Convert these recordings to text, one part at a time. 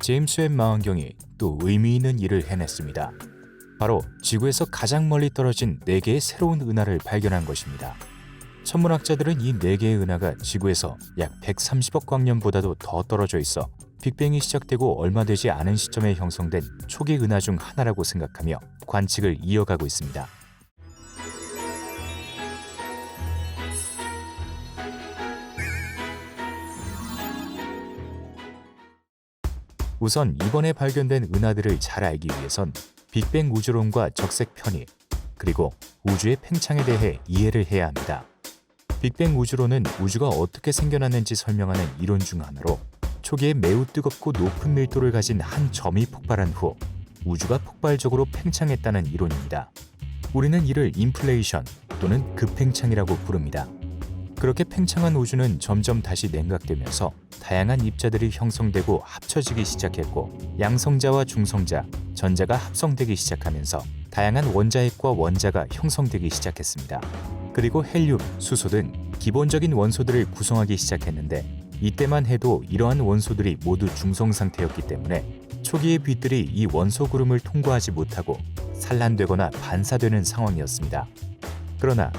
제임스 웹 망원경이 또 의미 있는 일을 해냈습니다. 바로 지구에서 가장 멀리 떨어진 4개의 새로운 은하를 발견한 것입니다. 천문학자들은 이 4개의 은하가 지구에서 약 130억 광년보다도 더 떨어져 있어 빅뱅이 시작되고 얼마 되지 않은 시점에 형성된 초기 은하 중 하나라고 생각하며 관측을 이어가고 있습니다. 우선 이번에 발견된 은하들을 잘 알기 위해선 빅뱅 우주론과 적색 편입, 그리고 우주의 팽창에 대해 이해를 해야 합니다. 빅뱅 우주론은 우주가 어떻게 생겨났는지 설명하는 이론 중 하나로 초기에 매우 뜨겁고 높은 밀도를 가진 한 점이 폭발한 후 우주가 폭발적으로 팽창했다는 이론입니다. 우리는 이를 인플레이션 또는 급팽창이라고 부릅니다. 그렇게 팽창한 우주는 점점 다시 냉각되면서 다양한 입자들이 형성되고 합쳐지기 시작했고 양성자와 중성자, 전자가 합성되기 시작하면서 다양한 원자핵과 원자가 형성되기 시작했습니다. 그리고 헬륨, 수소 등 기본적인 원소들을 구성하기 시작했는데 이때만 해도 이러한 원소들이 모두 중성 상태였기 때문에 초기의 빛들이 이 원소 구름을 통과하지 못하고 산란되거나 반사되는 상황이었습니다. 그러나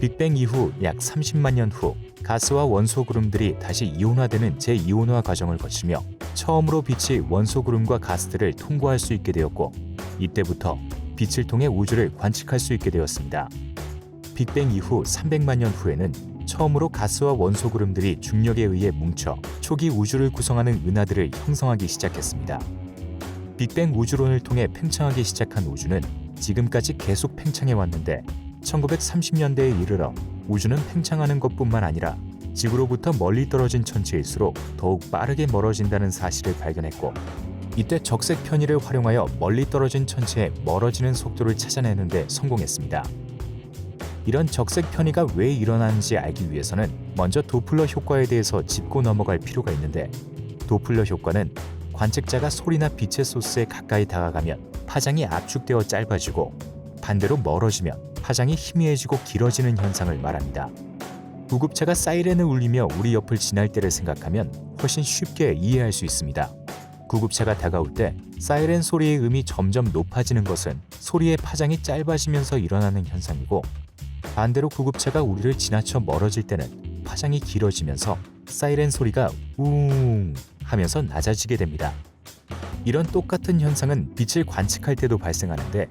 빅뱅 이후 약 30만 년 후 가스와 원소 구름들이 다시 이온화되는 재이온화 과정을 거치며 처음으로 빛이 원소 구름과 가스들을 통과할 수 있게 되었고 이때부터 빛을 통해 우주를 관측할 수 있게 되었습니다. 빅뱅 이후 300만 년 후에는 처음으로 가스와 원소 구름들이 중력에 의해 뭉쳐 초기 우주를 구성하는 은하들을 형성하기 시작했습니다. 빅뱅 우주론을 통해 팽창하기 시작한 우주는 지금까지 계속 팽창해 왔는데 1930년대에 이르러 우주는 팽창하는 것뿐만 아니라 지구로부터 멀리 떨어진 천체일수록 더욱 빠르게 멀어진다는 사실을 발견했고 이때 적색 편의를 활용하여 멀리 떨어진 천체의 멀어지는 속도를 찾아내는 데 성공했습니다. 이런 적색 편의가 왜 일어나는지 알기 위해서는 먼저 도플러 효과에 대해서 짚고 넘어갈 필요가 있는데 도플러 효과는 관측자가 소리나 빛의 소스에 가까이 다가가면 파장이 압축되어 짧아지고 반대로 멀어지면 파장이 희미해지고 길어지는 현상을 말합니다. 구급차가 사이렌을 울리며 우리 옆을 지날 때를 생각하면 훨씬 쉽게 이해할 수 있습니다. 구급차가 다가올 때 사이렌 소리의 음이 점점 높아지는 것은 소리의 파장이 짧아지면서 일어나는 현상이고 반대로 구급차가 우리를 지나쳐 멀어질 때는 파장이 길어지면서 사이렌 소리가 우웅 하면서 낮아지게 됩니다. 이런 똑같은 현상은 빛을 관측할 때도 발생하는데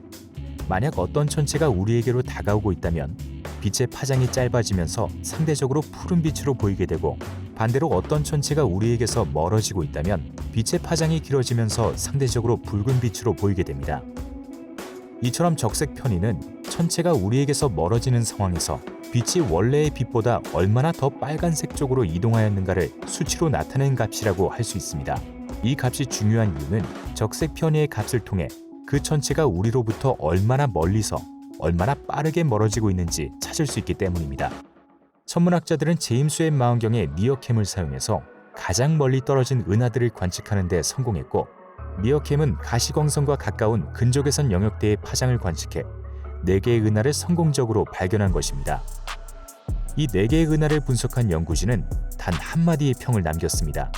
만약 어떤 천체가 우리에게로 다가오고 있다면 빛의 파장이 짧아지면서 상대적으로 푸른 빛으로 보이게 되고 반대로 어떤 천체가 우리에게서 멀어지고 있다면 빛의 파장이 길어지면서 상대적으로 붉은 빛으로 보이게 됩니다. 이처럼 적색 편의는 천체가 우리에게서 멀어지는 상황에서 빛이 원래의 빛보다 얼마나 더 빨간색 쪽으로 이동하였는가를 수치로 나타낸 값이라고 할 수 있습니다. 이 값이 중요한 이유는 적색 편의의 값을 통해 그 천체가 우리로부터 얼마나 멀리서 얼마나 빠르게 멀어지고 있는지 찾을 수 있기 때문입니다. 천문학자들은 제임스 웹 망원경의 니어캠을 사용해서 가장 멀리 떨어진 은하들을 관측하는 데 성공했고 니어캠은 가시광선과 가까운 근적외선 영역대의 파장을 관측해 4개의 은하를 성공적으로 발견한 것입니다. 이 4개의 은하를 분석한 연구진은 단 한마디의 평을 남겼습니다.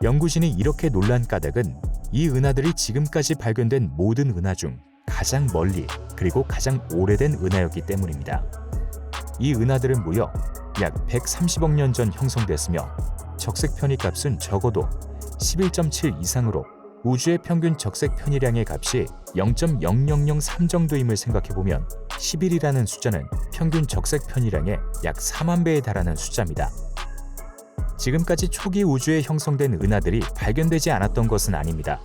연구진이 이렇게 놀란 까닭은 이 은하들이 지금까지 발견된 모든 은하 중 가장 멀리 그리고 가장 오래된 은하였기 때문입니다. 이 은하들은 무려 약 130억 년 전 형성됐으며 적색 편의 값은 적어도 11.7 이상으로 우주의 평균 적색 편의량의 값이 0.0003 정도임을 생각해보면 11이라는 숫자는 평균 적색 편의량의 약 4만 배에 달하는 숫자입니다. 지금까지 초기 우주에 형성된 은하들이 발견되지 않았던 것은 아닙니다.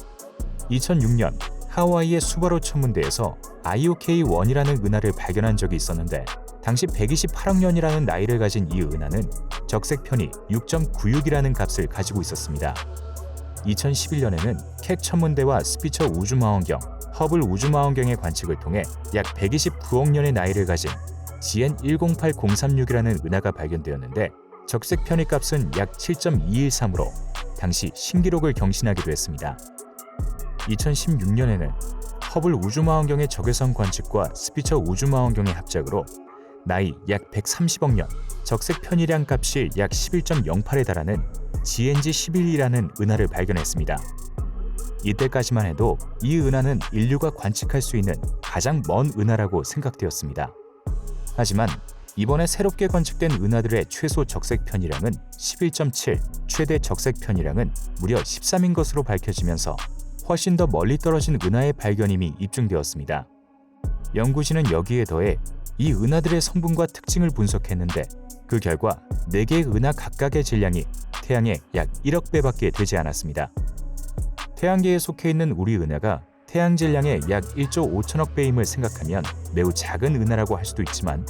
2006년 하와이의 수바루 천문대에서 IOK-1이라는 은하를 발견한 적이 있었는데 당시 128억 년이라는 나이를 가진 이 은하는 적색 편의 6.96이라는 값을 가지고 있었습니다. 2011년에는 캑 천문대와 스피처 우주망원경, 허블 우주망원경의 관측을 통해 약 129억 년의 나이를 가진 GN108036이라는 은하가 발견되었는데 적색 편의 값은 약 7.213으로 당시 신기록을 경신하기도 했습니다. 2016년에는 허블 우주망원경의 적외선 관측과 스피처 우주망원경의 합작으로 나이 약 130억 년, 적색 편의량 값이 약 11.08에 달하는 GNG11이라는 은하를 발견했습니다. 이때까지만 해도 이 은하는 인류가 관측할 수 있는 가장 먼 은하라고 생각되었습니다. 하지만 이번에 새롭게 관측된 은하들의 최소 적색 편이량은 11.7, 최대 적색 편이량은 무려 13인 것으로 밝혀지면서 훨씬 더 멀리 떨어진 은하의 발견임이 입증되었습니다. 연구진은 여기에 더해 이 은하들의 성분과 특징을 분석했는데 그 결과 4개의 은하 각각의 질량이 태양의 약 1억 배밖에 되지 않았습니다. 태양계에 속해 있는 우리 은하가 태양 질량의 약 1조 5천억 배임을 생각하면 매우 작은 은하라고 할 수도 있지만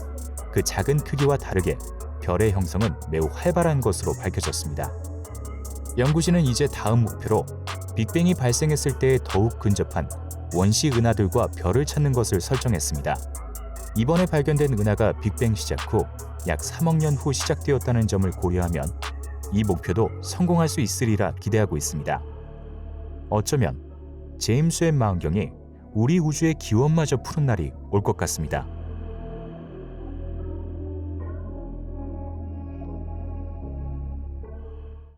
그 작은 크기와 다르게 별의 형성은 매우 활발한 것으로 밝혀졌습니다. 연구진은 이제 다음 목표로 빅뱅이 발생했을 때에 더욱 근접한 원시 은하들과 별을 찾는 것을 설정했습니다. 이번에 발견된 은하가 빅뱅 시작 후 약 3억 년 후 시작되었다는 점을 고려하면 이 목표도 성공할 수 있으리라 기대하고 있습니다. 어쩌면 제임스 웹 망원경이 우리 우주의 기원마저 푸는 날이 올 것 같습니다.